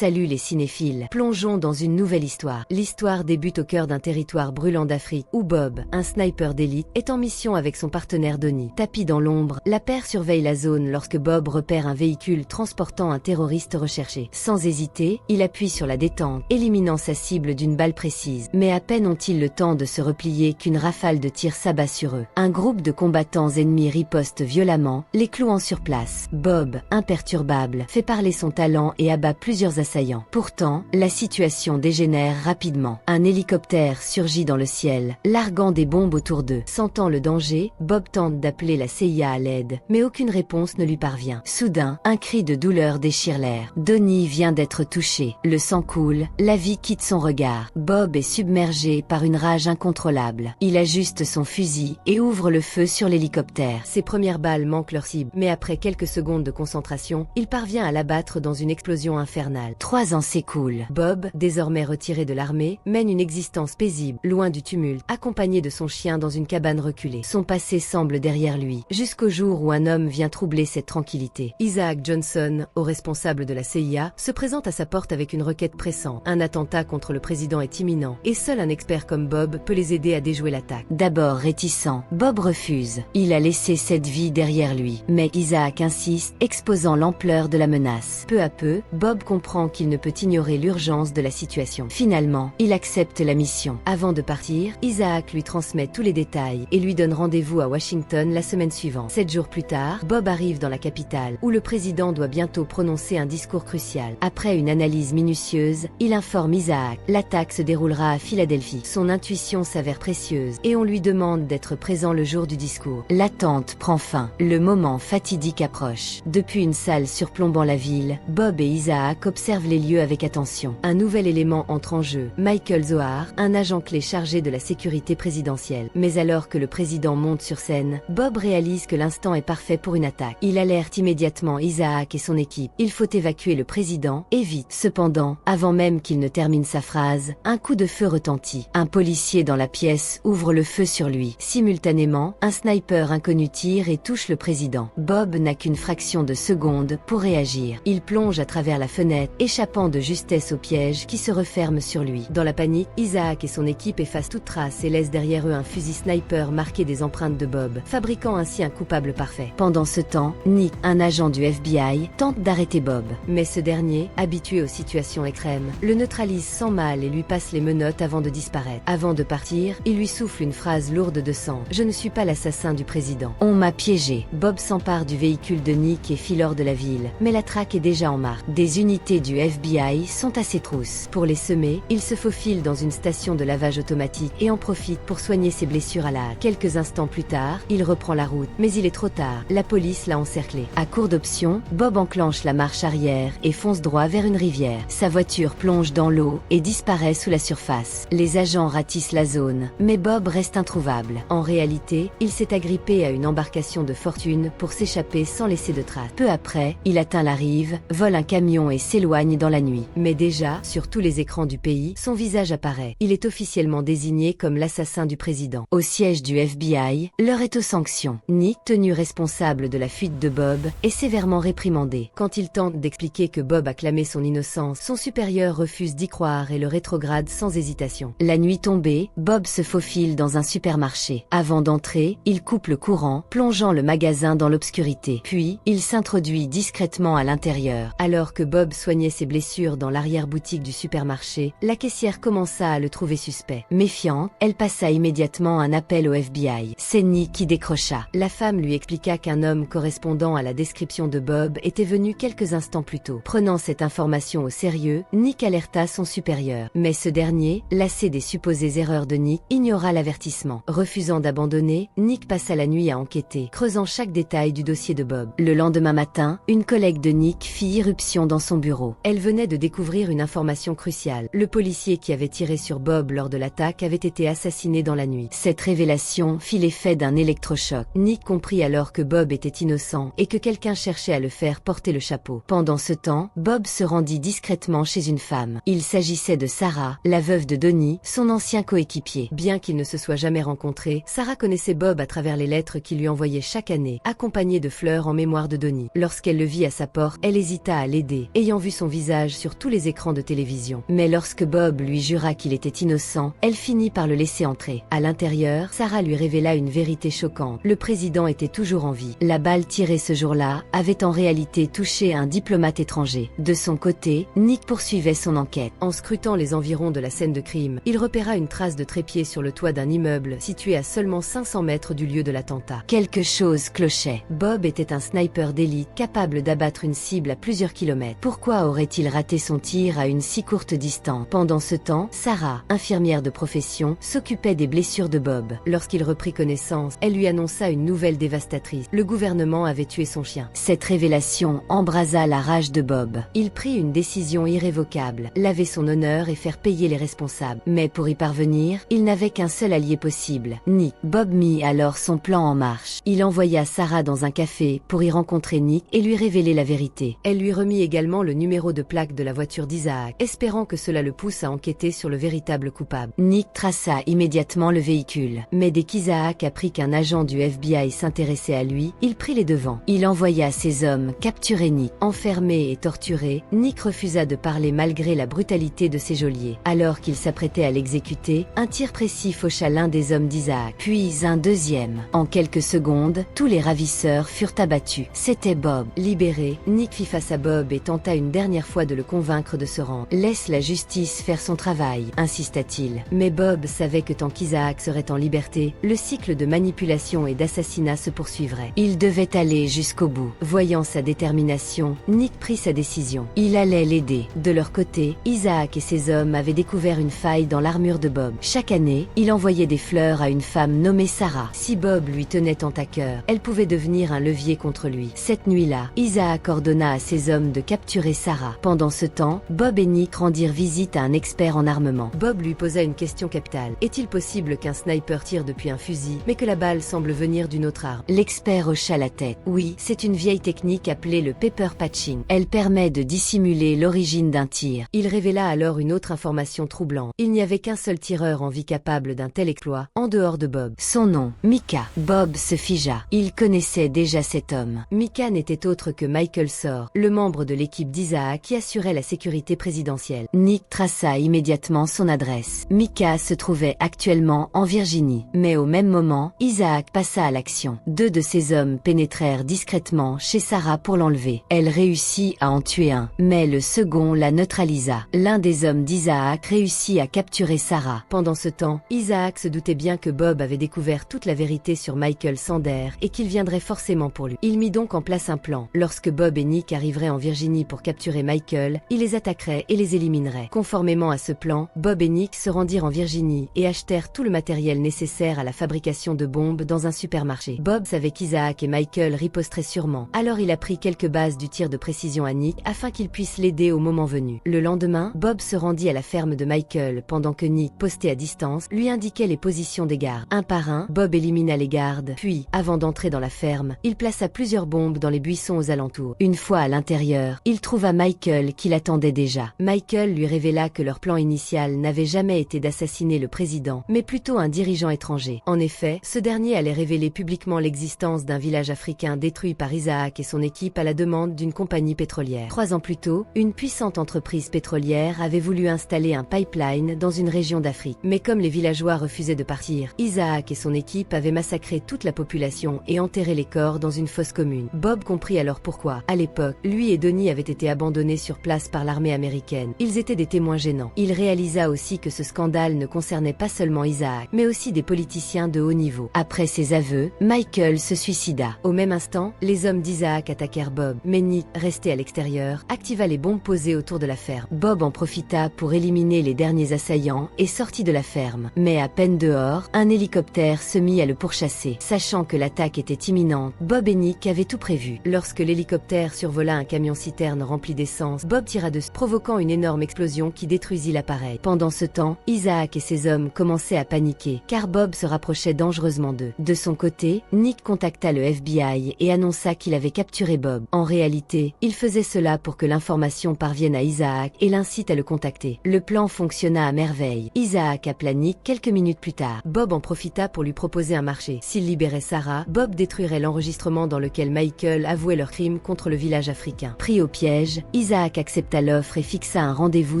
Salut les cinéphiles. Plongeons dans une nouvelle histoire. L'histoire débute au cœur d'un territoire brûlant d'Afrique, où Bob, un sniper d'élite, est en mission avec son partenaire Donnie. Tapis dans l'ombre, la paire surveille la zone lorsque Bob repère un véhicule transportant un terroriste recherché. Sans hésiter, il appuie sur la détente, éliminant sa cible d'une balle précise. Mais à peine ont-ils le temps de se replier qu'une rafale de tirs s'abat sur eux. Un groupe de combattants ennemis riposte violemment, les clouant sur place. Bob, imperturbable, fait parler son talent et abat plusieurs assaillants. Pourtant, la situation dégénère rapidement. Un hélicoptère surgit dans le ciel, larguant des bombes autour d'eux. Sentant le danger, Bob tente d'appeler la CIA à l'aide, mais aucune réponse ne lui parvient. Soudain, un cri de douleur déchire l'air. Donnie vient d'être touché. Le sang coule, la vie quitte son regard. Bob est submergé par une rage incontrôlable. Il ajuste son fusil et ouvre le feu sur l'hélicoptère. Ses premières balles manquent leur cible, mais après quelques secondes de concentration, il parvient à l'abattre dans une explosion infernale. 3 ans s'écoulent. Bob, désormais retiré de l'armée, mène une existence paisible, loin du tumulte, accompagné de son chien dans une cabane reculée. Son passé semble derrière lui, jusqu'au jour où un homme vient troubler cette tranquillité. Isaac Johnson, haut responsable de la CIA, se présente à sa porte avec une requête pressante. Un attentat contre le président est imminent, et seul un expert comme Bob peut les aider à déjouer l'attaque. D'abord réticent, Bob refuse. Il a laissé cette vie derrière lui. Mais Isaac insiste, exposant l'ampleur de la menace. Peu à peu, Bob comprend qu'il ne peut ignorer l'urgence de la situation. Finalement, il accepte la mission. Avant de partir, Isaac lui transmet tous les détails et lui donne rendez-vous à Washington la semaine suivante. 7 jours plus tard, Bob arrive dans la capitale, où le président doit bientôt prononcer un discours crucial. Après une analyse minutieuse, il informe Isaac. L'attaque se déroulera à Philadelphie. Son intuition s'avère précieuse, et on lui demande d'être présent le jour du discours. L'attente prend fin. Le moment fatidique approche. Depuis une salle surplombant la ville, Bob et Isaac observent les lieux avec attention. Un nouvel élément entre en jeu. Michael Zohar, un agent clé chargé de la sécurité présidentielle. Mais alors que le président monte sur scène, Bob réalise que l'instant est parfait pour une attaque. Il alerte immédiatement Isaac et son équipe. Il faut évacuer le président, et vite. Cependant, avant même qu'il ne termine sa phrase, un coup de feu retentit. Un policier dans la pièce ouvre le feu sur lui. Simultanément, un sniper inconnu tire et touche le président. Bob n'a qu'une fraction de seconde pour réagir. Il plonge à travers la fenêtre, échappant de justesse au piège qui se referme sur lui. Dans la panique, Isaac et son équipe effacent toute trace et laissent derrière eux un fusil sniper marqué des empreintes de Bob, fabriquant ainsi un coupable parfait. Pendant ce temps, Nick, un agent du FBI, tente d'arrêter Bob. Mais ce dernier, habitué aux situations extrêmes, le neutralise sans mal et lui passe les menottes avant de disparaître. Avant de partir, il lui souffle une phrase lourde de sang. « Je ne suis pas l'assassin du président. On m'a piégé. » Bob s'empare du véhicule de Nick et file hors de la ville. Mais la traque est déjà en marche. Des unités du FBI sont à ses trousses. Pour les semer, il se faufile dans une station de lavage automatique et en profite pour soigner ses blessures à la hâte. Quelques instants plus tard, il reprend la route. Mais il est trop tard. La police l'a encerclé. À court d'options, Bob enclenche la marche arrière et fonce droit vers une rivière. Sa voiture plonge dans l'eau et disparaît sous la surface. Les agents ratissent la zone, mais Bob reste introuvable. En réalité, il s'est agrippé à une embarcation de fortune pour s'échapper sans laisser de traces. Peu après, il atteint la rive, vole un camion et s'éloigne dans la nuit. Mais déjà, sur tous les écrans du pays, son visage apparaît. Il est officiellement désigné comme l'assassin du président. Au siège du FBI, l'heure est aux sanctions. Nick, tenu responsable de la fuite de Bob, est sévèrement réprimandé. Quand il tente d'expliquer que Bob a clamé son innocence, son supérieur refuse d'y croire et le rétrograde sans hésitation. La nuit tombée, Bob se faufile dans un supermarché. Avant d'entrer, il coupe le courant, plongeant le magasin dans l'obscurité. Puis, il s'introduit discrètement à l'intérieur. Alors que Bob soignait ses blessures dans l'arrière-boutique du supermarché, la caissière commença à le trouver suspect. Méfiante, elle passa immédiatement un appel au FBI. C'est Nick qui décrocha. La femme lui expliqua qu'un homme correspondant à la description de Bob était venu quelques instants plus tôt. Prenant cette information au sérieux, Nick alerta son supérieur. Mais ce dernier, lassé des supposées erreurs de Nick, ignora l'avertissement. Refusant d'abandonner, Nick passa la nuit à enquêter, creusant chaque détail du dossier de Bob. Le lendemain matin, une collègue de Nick fit irruption dans son bureau. Elle venait de découvrir une information cruciale. Le policier qui avait tiré sur Bob lors de l'attaque avait été assassiné dans la nuit. Cette révélation fit l'effet d'un électrochoc. Nick comprit alors que Bob était innocent et que quelqu'un cherchait à le faire porter le chapeau. Pendant ce temps, Bob se rendit discrètement chez une femme. Il s'agissait de Sarah, la veuve de Donnie, son ancien coéquipier. Bien qu'ils ne se soient jamais rencontrés, Sarah connaissait Bob à travers les lettres qu'il lui envoyait chaque année, accompagnées de fleurs en mémoire de Donnie. Lorsqu'elle le vit à sa porte, elle hésita à l'aider. Ayant vu son visage sur tous les écrans de télévision. Mais lorsque Bob lui jura qu'il était innocent, elle finit par le laisser entrer. À l'intérieur, Sarah lui révéla une vérité choquante. Le président était toujours en vie. La balle tirée ce jour-là avait en réalité touché un diplomate étranger. De son côté, Nick poursuivait son enquête. En scrutant les environs de la scène de crime, il repéra une trace de trépied sur le toit d'un immeuble situé à seulement 500 mètres du lieu de l'attentat. Quelque chose clochait. Bob était un sniper d'élite capable d'abattre une cible à plusieurs kilomètres. Pourquoi aurait-il raté son tir à une si courte distance? Pendant ce temps, Sarah, infirmière de profession, s'occupait des blessures de Bob. Lorsqu'il reprit connaissance, elle lui annonça une nouvelle dévastatrice. Le gouvernement avait tué son chien. Cette révélation embrasa la rage de Bob. Il prit une décision irrévocable, laver son honneur et faire payer les responsables. Mais pour y parvenir, il n'avait qu'un seul allié possible, Nick. Bob mit alors son plan en marche. Il envoya Sarah dans un café pour y rencontrer Nick et lui révéler la vérité. Elle lui remit également le numéro de plaque de la voiture d'Isaac, espérant que cela le pousse à enquêter sur le véritable coupable. Nick traça immédiatement le véhicule. Mais dès qu'Isaac apprit qu'un agent du FBI s'intéressait à lui, il prit les devants. Il envoya ses hommes capturer Nick. Enfermé et torturé, Nick refusa de parler malgré la brutalité de ses geôliers. Alors qu'il s'apprêtait à l'exécuter, un tir précis faucha l'un des hommes d'Isaac, puis un deuxième. En quelques secondes, tous les ravisseurs furent abattus. C'était Bob. Libéré, Nick fit face à Bob et tenta une dernière fois de le convaincre de se rendre. « Laisse la justice faire son travail », insista-t-il. Mais Bob savait que tant qu'Isaac serait en liberté, le cycle de manipulation et d'assassinat se poursuivrait. Il devait aller jusqu'au bout. Voyant sa détermination, Nick prit sa décision. Il allait l'aider. De leur côté, Isaac et ses hommes avaient découvert une faille dans l'armure de Bob. Chaque année, il envoyait des fleurs à une femme nommée Sarah. Si Bob lui tenait tant à cœur, elle pouvait devenir un levier contre lui. Cette nuit-là, Isaac ordonna à ses hommes de capturer Sarah. Pendant ce temps, Bob et Nick rendirent visite à un expert en armement. Bob lui posa une question capitale. Est-il possible qu'un sniper tire depuis un fusil, mais que la balle semble venir d'une autre arme? L'expert hocha la tête. Oui, c'est une vieille technique appelée le pepper patching. Elle permet de dissimuler l'origine d'un tir. Il révéla alors une autre information troublante. Il n'y avait qu'un seul tireur en vie capable d'un tel exploit, en dehors de Bob. Son nom, Micah. Bob se figea. Il connaissait déjà cet homme. Micah n'était autre que Michael Sor, le membre de l'équipe d'Isaac qui assurait la sécurité présidentielle. Nick traça immédiatement son adresse. Micah se trouvait actuellement en Virginie. Mais au même moment, Isaac passa à l'action. Deux de ses hommes pénétrèrent discrètement chez Sarah pour l'enlever. Elle réussit à en tuer un, mais le second la neutralisa. L'un des hommes d'Isaac réussit à capturer Sarah. Pendant ce temps, Isaac se doutait bien que Bob avait découvert toute la vérité sur Michael Sander et qu'il viendrait forcément pour lui. Il mit donc en place un plan. Lorsque Bob et Nick arriveraient en Virginie pour capturer Michael, il les attaquerait et les éliminerait. Conformément à ce plan, Bob et Nick se rendirent en Virginie et achetèrent tout le matériel nécessaire à la fabrication de bombes dans un supermarché. Bob savait qu'Isaac et Michael riposteraient sûrement. Alors il apprit quelques bases du tir de précision à Nick afin qu'il puisse l'aider au moment venu. Le lendemain, Bob se rendit à la ferme de Michael pendant que Nick, posté à distance, lui indiquait les positions des gardes. Un par un, Bob élimina les gardes, puis, avant d'entrer dans la ferme, il plaça plusieurs bombes dans les buissons aux alentours. Une fois à l'intérieur, il trouva Michael qui l'attendait déjà. Michael lui révéla que leur plan initial n'avait jamais été d'assassiner le président, mais plutôt un dirigeant étranger. En effet, ce dernier allait révéler publiquement l'existence d'un village africain détruit par Isaac et son équipe à la demande d'une compagnie pétrolière. 3 ans plus tôt, une puissante entreprise pétrolière avait voulu installer un pipeline dans une région d'Afrique. Mais comme les villageois refusaient de partir, Isaac et son équipe avaient massacré toute la population et enterré les corps dans une fosse commune. Bob comprit alors pourquoi. À l'époque, lui et Donnie avaient été abandonnés sur place par l'armée américaine. Ils étaient des témoins gênants. Il réalisa aussi que ce scandale ne concernait pas seulement Isaac, mais aussi des politiciens de haut niveau. Après ses aveux, Michael se suicida. Au même instant, les hommes d'Isaac attaquèrent Bob, mais Nick, resté à l'extérieur, activa les bombes posées autour de la ferme. Bob en profita pour éliminer les derniers assaillants et sortit de la ferme. Mais à peine dehors, un hélicoptère se mit à le pourchasser. Sachant que l'attaque était imminente, Bob et Nick avaient tout prévu. Lorsque l'hélicoptère survola un camion-citerne rempli d'essence, Bob tira dessus, provoquant une énorme explosion qui détruisit l'appareil. Pendant ce temps, Isaac et ses hommes commençaient à paniquer, car Bob se rapprochait dangereusement d'eux. De son côté, Nick contacta le FBI et annonça qu'il avait capturé Bob. En réalité, il faisait cela pour que l'information parvienne à Isaac et l'incite à le contacter. Le plan fonctionna à merveille. Isaac appela Nick quelques minutes plus tard. Bob en profita pour lui proposer un marché. S'il libérait Sarah, Bob détruirait l'enregistrement dans lequel Michael avouait leur crime contre le village africain. Pris au piège, Isaac accepta l'offre et fixa un rendez-vous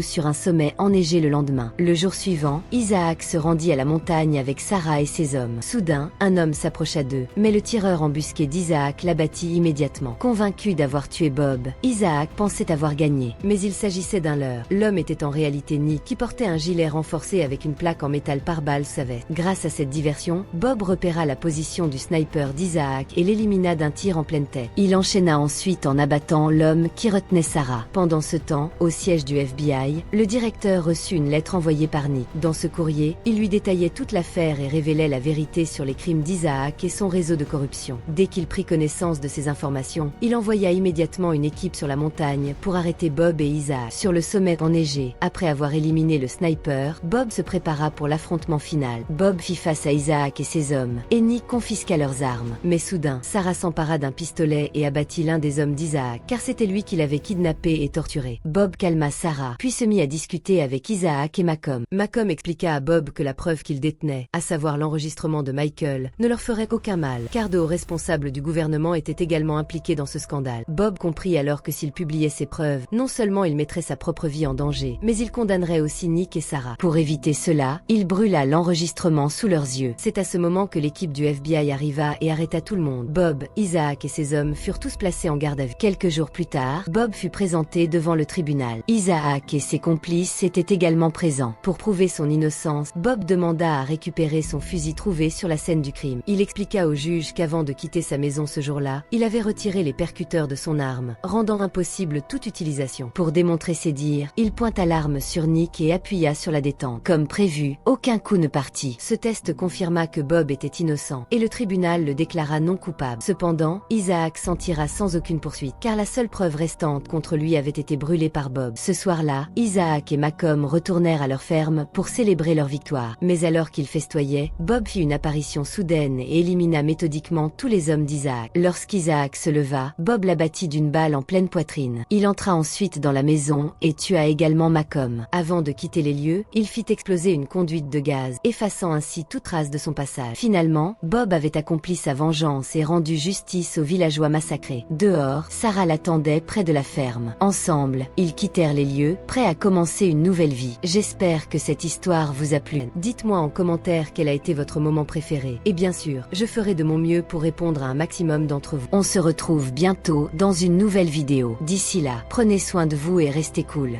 sur un sommet enneigé le lendemain. Le jour suivant, Isaac se rendit à la montagne avec Sarah et ses hommes. Soudain, un homme s'approcha d'eux, mais le tireur embusqué d'Isaac l'abattit immédiatement. Convaincu d'avoir tué Bob, Isaac pensait avoir gagné, mais il s'agissait d'un leurre. L'homme était en réalité Nick, qui portait un gilet renforcé avec une plaque en métal pare-balles sa veste. Grâce à cette diversion, Bob repéra la position du sniper d'Isaac et l'élimina d'un tir en pleine tête. Il enchaîna ensuite en abattant l'homme qui retenait Sarah. Pendant ce temps, au siège du FBI, le directeur reçut une lettre envoyée par Nick. Dans ce courrier, il lui détaillait toute l'affaire et révélait la vérité sur les crimes d'Isaac et son réseau de corruption. Dès qu'il prit connaissance de ces informations, il envoya immédiatement une équipe sur la montagne pour arrêter Bob et Isaac. Sur le sommet enneigé, après avoir éliminé le sniper, Bob se prépara pour l'affrontement final. Bob fit face à Isaac et ses hommes, et Nick confisqua leurs armes. Mais soudain, Sarah s'empara d'un pistolet et abattit l'un des hommes d'Isaac, car c'était lui qui l'avait kidnappé et torturé. Bob calma Sarah, puis se mit à discuter avec Isaac et Malcolm. Malcolm expliqua à Bob que la preuve qu'il détenait, à savoir l'enregistrement de Michael, ne leur ferait aucun mal, car de hauts responsables du gouvernement étaient également impliqués dans ce scandale. Bob comprit alors que s'il publiait ces preuves, non seulement il mettrait sa propre vie en danger, mais il condamnerait aussi Nick et Sarah. Pour éviter cela, il brûla l'enregistrement sous leurs yeux. C'est à ce moment que l'équipe du FBI arriva et arrêta tout le monde. Bob, Isaac et ses hommes furent tous placés en garde à vue. Quelques jours plus tard, Bob fut présenté devant le tribunal. Isaac et ses complices étaient également présents. Pour prouver son innocence, Bob demanda à récupérer son fusil trouvé sur la scène du crime. Il expliqua au juge qu'avant de quitter sa maison ce jour-là, il avait retiré les percuteurs de son arme, rendant impossible toute utilisation. Pour démontrer ses dires, il pointa l'arme sur Nick et appuya sur la détente. Comme prévu, aucun coup ne partit. Ce test confirma que Bob était innocent, et le tribunal le déclara non coupable. Cependant, Isaac s'en tira sans aucune poursuite, car la seule preuve restante contre lui avait été brûlée par Bob. Ce soir-là, Isaac et Malcolm retournèrent à leur ferme pour célébrer leur victoire. Mais alors qu'ils festoyaient, Bob fit une apparition soudaine et élimina méthodiquement tous les hommes d'Isaac. Lorsqu'Isaac se leva, Bob l'abattit d'une balle en pleine poitrine. Il entra ensuite dans la maison et tua également Malcolm. Avant de quitter les lieux, il fit exploser une conduite de gaz, effaçant ainsi toute trace de son passage. Finalement, Bob avait accompli sa vengeance et rendu justice aux villageois massacrés. Dehors, Sarah l'attendait près de la ferme. Ensemble, ils quittèrent les lieux, prêts à commencer une nouvelle vie. J'espère que cette histoire vous a plu. Dites-moi en commentaire quel a été votre moment préféré. Et bien sûr, je ferai de mon mieux pour répondre à un maximum d'entre vous. On se retrouve bientôt dans une nouvelle vidéo. D'ici là, prenez soin de vous et restez cool.